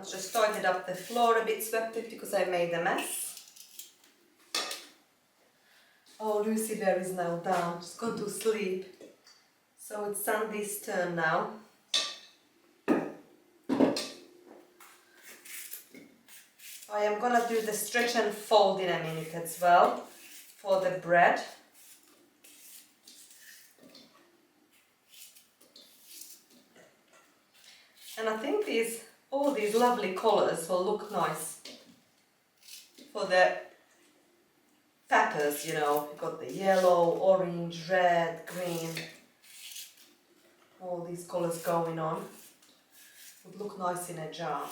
I've just tidied up the floor a bit, swept it because I made a mess. Oh, Lucy Bear is now down, she's gone to sleep. So it's Sandy's turn now. I am gonna do the stretch and fold in a minute as well for the bread. And I think all these lovely colours will look nice for the peppers, you know. You've got the yellow, orange, red, green, all these colours going on. Would look nice in a jar.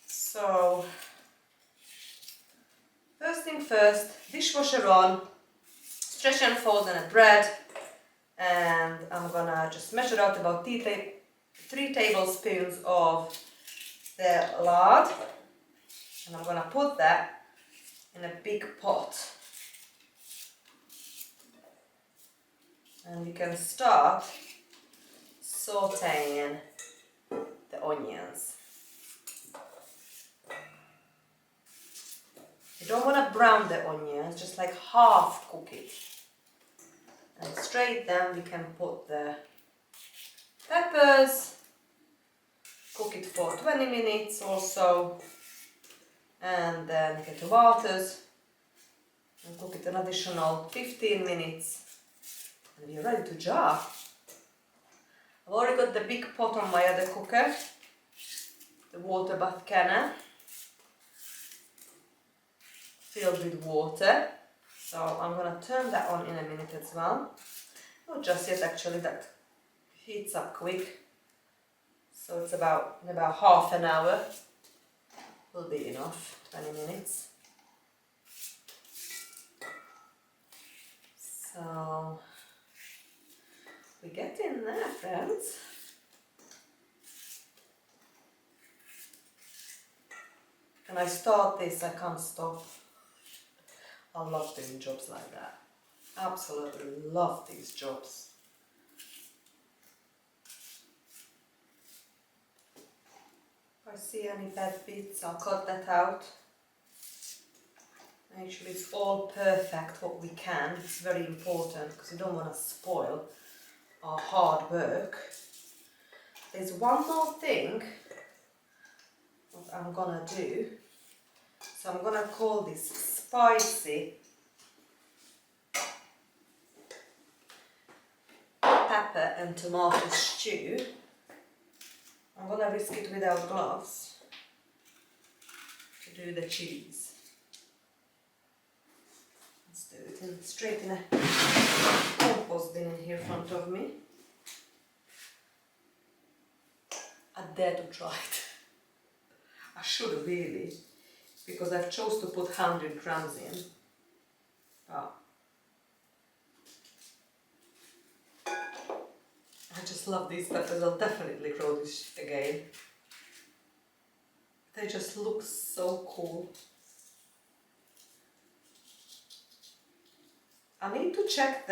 So, first thing first, dishwasher on, stretch and fold and a bread. And I'm gonna just measure out about 3 tablespoons of the lard, and I'm gonna put that in a big pot. And you can start sauteing the onions. You don't want to brown the onions, just like half cook it. And straight then we can put the peppers, cook it for 20 minutes or so, and then the tomatoes, and cook it an additional 15 minutes, and we're ready to jar. I've already got the big pot on my other cooker, the water bath canner, filled with water. So I'm going to turn that on in a minute as well. Not just yet actually, that heats up quick. So it's in about half an hour will be enough, 20 minutes. So we get in there, friends. When I start this, I can't stop. I love doing jobs like that. Absolutely love these jobs. If I see any bad bits, I'll cut that out. Make sure it's all perfect what we can. It's very important because we don't want to spoil our hard work. There's one more thing what I'm gonna do. So I'm gonna call this spicy pepper and tomato stew. I'm gonna risk it without gloves to do the cheese. Let's do it straight in a compost bin in here in front of me. I dare to try it. I should really, because I've chose to put 100 grams in. But I just love these peppers. I'll definitely grow this again. They just look so cool. I need to check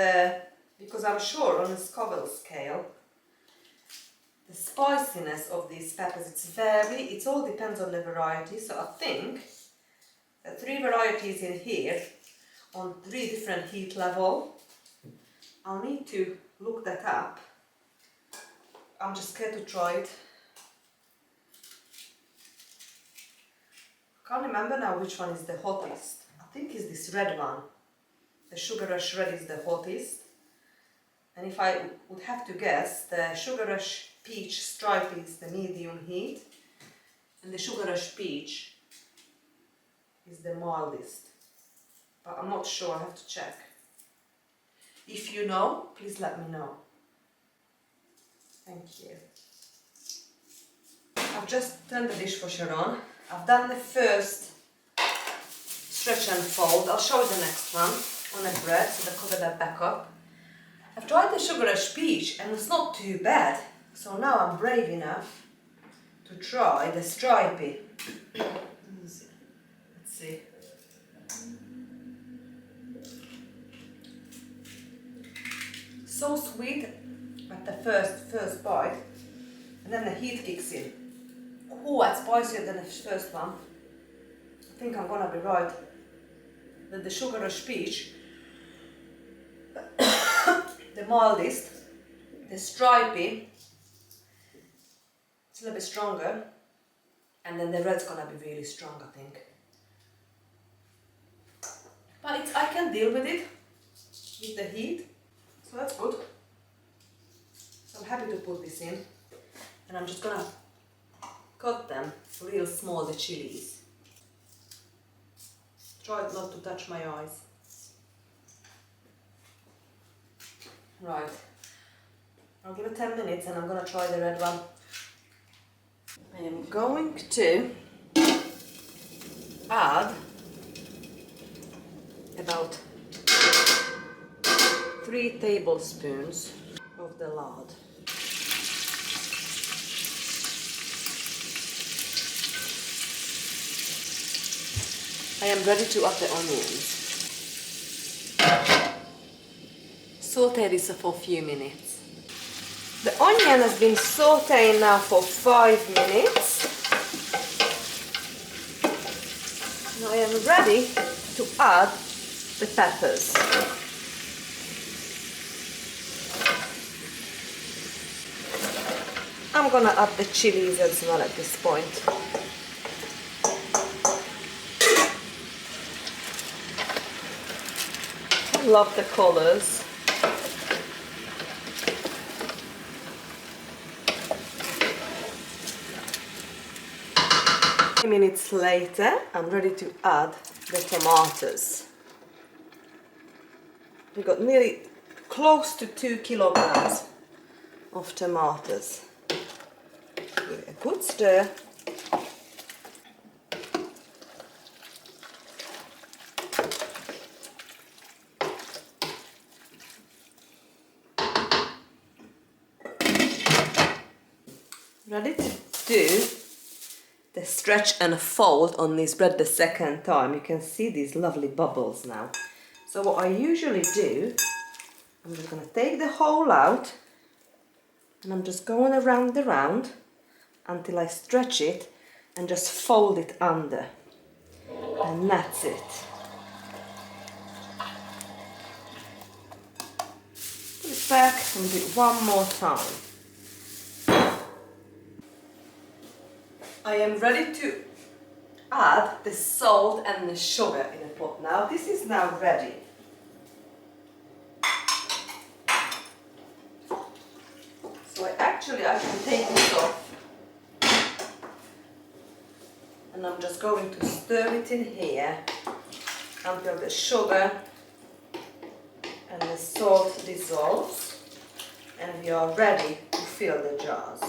because I'm sure on a Scoville scale, the spiciness of these peppers, it all depends on the variety. So I think the 3 varieties in here on 3 different heat level. I'll need to look that up. I'm just scared to try it. I can't remember now which one is the hottest. I think it's this red one. The Sugar Rush Red is the hottest. And if I would have to guess, the Sugar Rush Peach Stripe is the medium heat. And the Sugar Rush Peach is the mildest. But I'm not sure, I have to check. If you know, please let me know. Thank you. I've just turned the dishwasher on. I've done the first stretch and fold. I'll show you the next one on a bread, so I'll cover that back up. I've tried the Sugar Rush Peach and it's not too bad. So now I'm brave enough to try the stripy. Let's see. So sweet at the first bite, and then the heat kicks in. it's spicier than the first one. I think I'm gonna be right. That the sugar rush peach, the mildest, the stripy, it's a little bit stronger, and then the red's gonna be really strong, I think. But I can deal with it, with the heat, so that's good. So I'm happy to put this in, and I'm just gonna cut them real small, the chilies. Try not to touch my eyes. Right, I'll give it 10 minutes and I'm gonna try the red one. I am going to add about 3 tablespoons of the lard. I am ready to add the onions. Saute this for a few minutes. The onion has been sauteing now for 5 minutes. Now I am ready to add the peppers. I'm gonna add the chilies as well at this point. I love the colors. Minutes later, I'm ready to add the tomatoes. We got nearly close to 2 kilograms of tomatoes. Give it a good stir. Ready to do the stretch and fold on this bread the second time. You can see these lovely bubbles now. So what I usually do, I'm just going to take the hole out and I'm just going around the round until I stretch it and just fold it under. And that's it. Put it back and do it one more time. I am ready to add the salt and the sugar in a pot now. This is now ready. So I can take this off. And I'm just going to stir it in here until the sugar and the salt dissolves. And we are ready to fill the jars.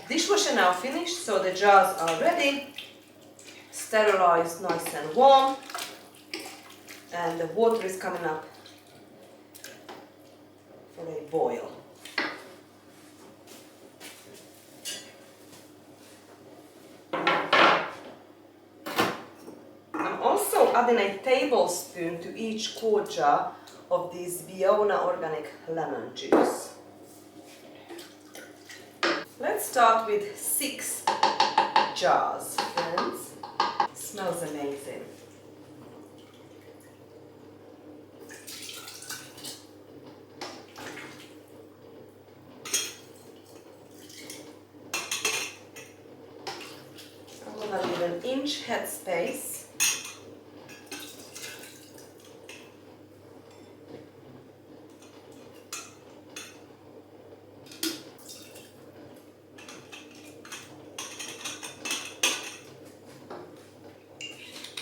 Dishwasher now finished, so the jars are ready, sterilized, nice and warm, and the water is coming up for a boil. I'm also adding a tablespoon to each quart jar of this Biona organic lemon juice. Let's start with 6 jars, friends. It smells amazing. I'm gonna leave an inch headspace.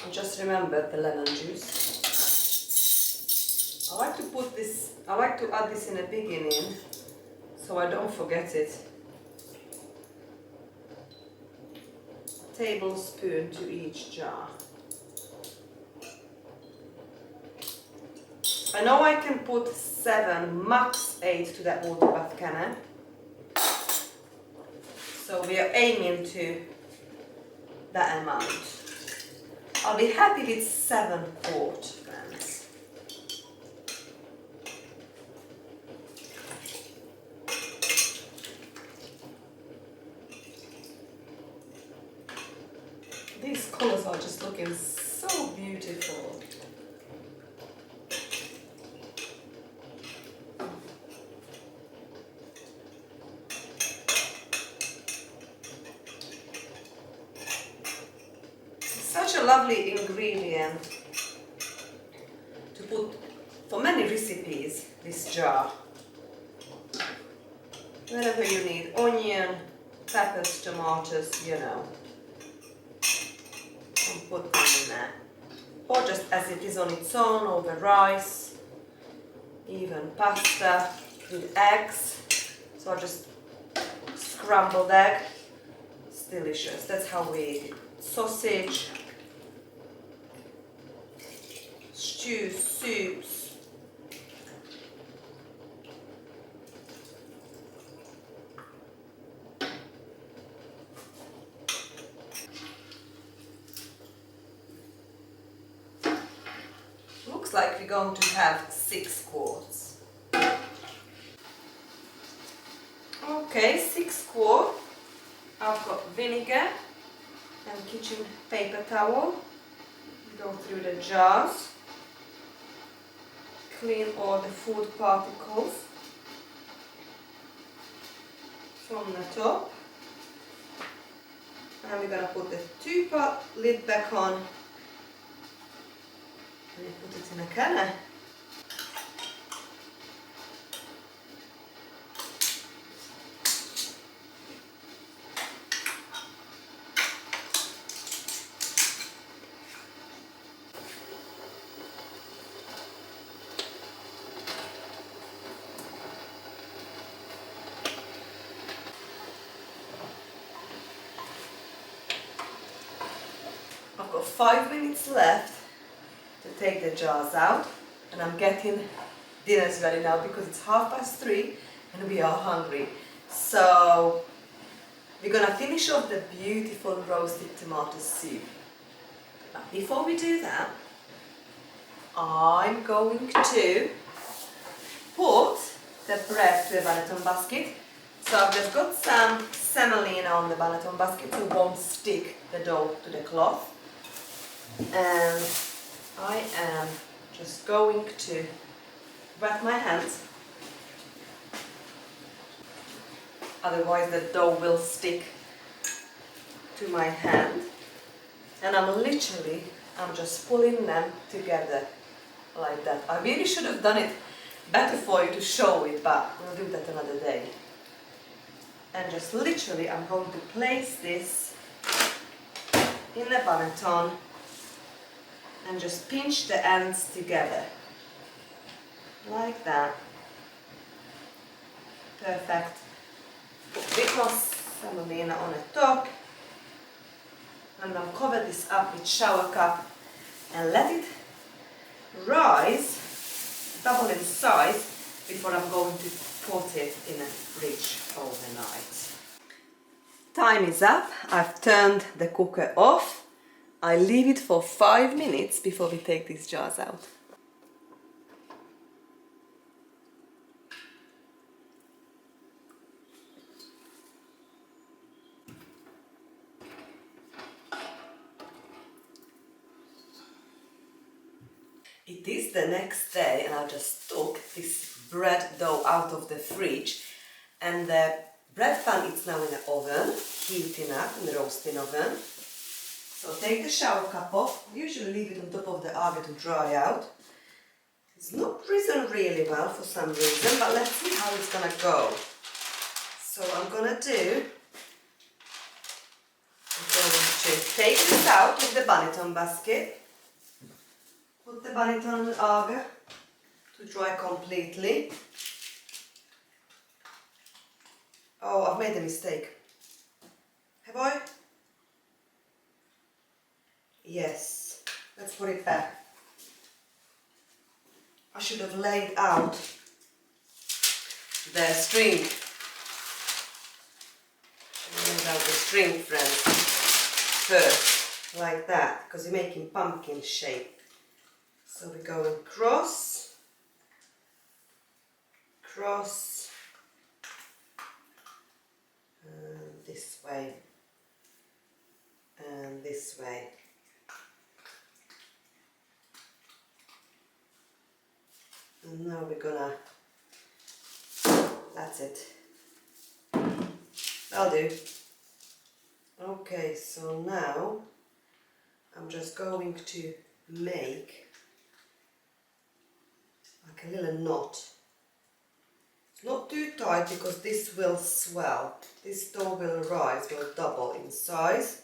Just remember the lemon juice. I like to add this in the beginning so I don't forget it. A tablespoon to each jar. I know I can put 7, max 8 to that water bath can. So we are aiming to that amount. I'll be happy with 7 quart, friends. These colors are just looking so beautiful. Such a lovely ingredient to put for many recipes, this jar. Whenever you need onion, peppers, tomatoes, you know, and put them in there. Or just as it is on its own, over rice, even pasta with eggs. So I just scrambled egg. It's delicious. That's how we eat it. Sausage, stews, soups. Looks like we're going to have 6 quarts. Okay, 6 quart. I've got vinegar and kitchen paper towel. Go through the jars. Clean all the food particles from the top. And we're gonna put the 2-part lid back on and put it in a canner. I've got 5 minutes left to take the jars out, and I'm getting dinner's ready now because it's 3:30 and we are hungry. So we're gonna finish off the beautiful roasted tomato soup. But before we do that, I'm going to put the bread to a Banneton basket. So I've just got some semolina on the Banneton basket so it won't stick the dough to the cloth. And I am just going to wet my hands, otherwise the dough will stick to my hand. And I'm just pulling them together like that. I really should have done it better for you to show it, but we'll do that another day. And just literally I'm going to place this in the Banneton and just pinch the ends together like that. Perfect. Put a bit more semolina on the top, and I'll cover this up with shower cup and let it rise, double in size, before I'm going to put it in a fridge overnight. Time is up. I've turned the cooker off. I leave it for 5 minutes before we take these jars out. It is the next day and I just took this bread dough out of the fridge, and the bread pan is now in the oven, heating up in the roasting oven. So take the shower cup off. I usually leave it on top of the oven to dry out. It's not risen really well for some reason, but let's see how it's gonna go. So I'm going to take this out of the Banneton basket, put the Banneton on the oven to dry completely. Oh, I've made a mistake. Have I? Yes. Let's put it back. I should have laid out the string. Laid out the string, friends, first, like that, because we're making pumpkin shape. So we're going cross, cross, and this way, and this this way. And now we're gonna, that's it. That'll do. Okay, so now I'm just going to make like a little knot. It's not too tight because this will swell. This dough will rise, will double in size.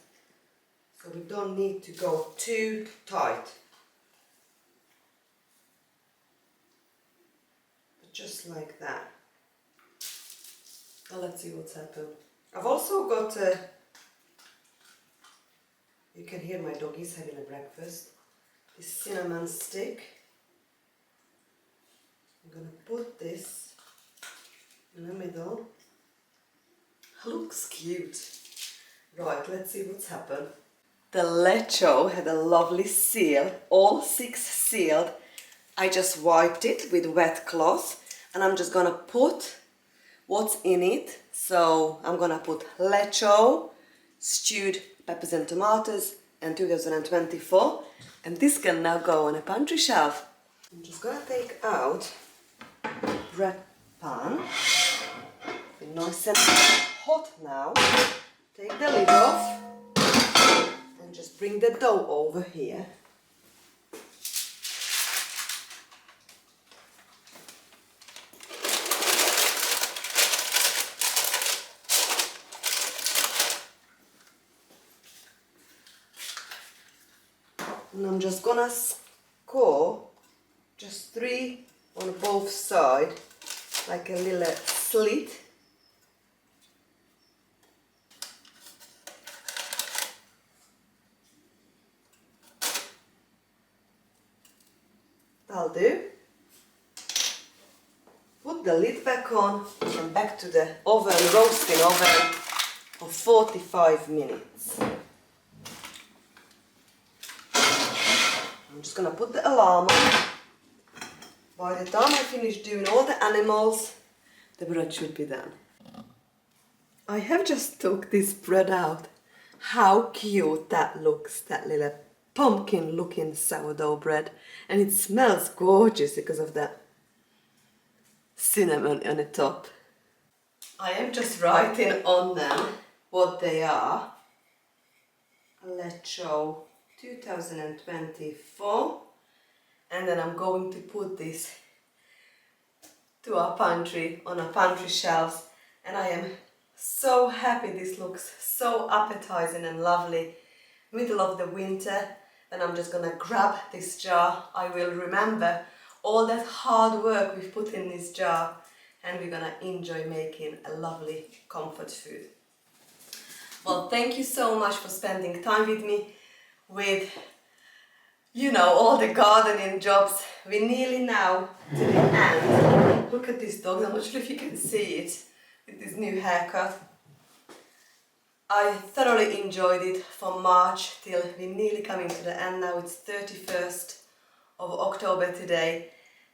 So we don't need to go too tight. But just like that. Now let's see what's happened. I've also got you can hear my doggies having a breakfast. This cinnamon stick. I'm gonna put this in the middle. Looks cute. Right, let's see what's happened. The Lecso had a lovely seal, all 6 sealed. I just wiped it with wet cloth and I'm just gonna put what's in it. So I'm gonna put Lecso, stewed peppers and tomatoes, and 2024, and this can now go on a pantry shelf. I'm just gonna take out bread pan. It's nice and hot now. Take the lid off and just bring the dough over here. And I'm just gonna score just 3 on both sides, like a little slit. That'll do. Put the lid back on and back to the oven, roasting oven for 45 minutes. I'm just gonna put the alarm on. By the time I finish doing all the animals, the bread should be done. I have just took this bread out. How cute that looks, that little pumpkin looking sourdough bread. And it smells gorgeous because of that cinnamon on the top. I am just writing on them what they are. Lecso 2024, and then I'm going to put this to our pantry, on our pantry shelves, and I am so happy. This looks so appetizing and lovely. Middle of the winter, and I'm just gonna grab this jar. I will remember all that hard work we've put in this jar, and we're gonna enjoy making a lovely comfort food. Well, thank you so much for spending time with me with, you know, all the gardening jobs. We're nearly now to the end. Look at these dogs. I'm not sure if you can see it with this new haircut. I thoroughly enjoyed it from March till we're nearly coming to the end now. It's 31st of October today,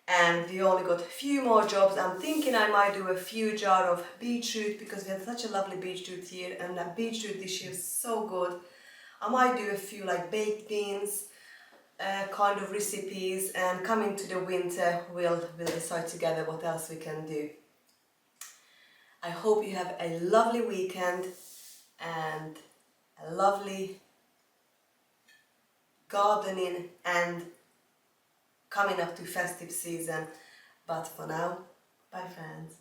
and we only got a few more jobs. I'm thinking I might do a few jar of beetroot because we had such a lovely beetroot here, and that beetroot this year is so good. I might do a few like baked beans kind of recipes, and coming to the winter we'll decide together what else we can do. I hope you have a lovely weekend and a lovely gardening and coming up to festive season. But for now, bye friends.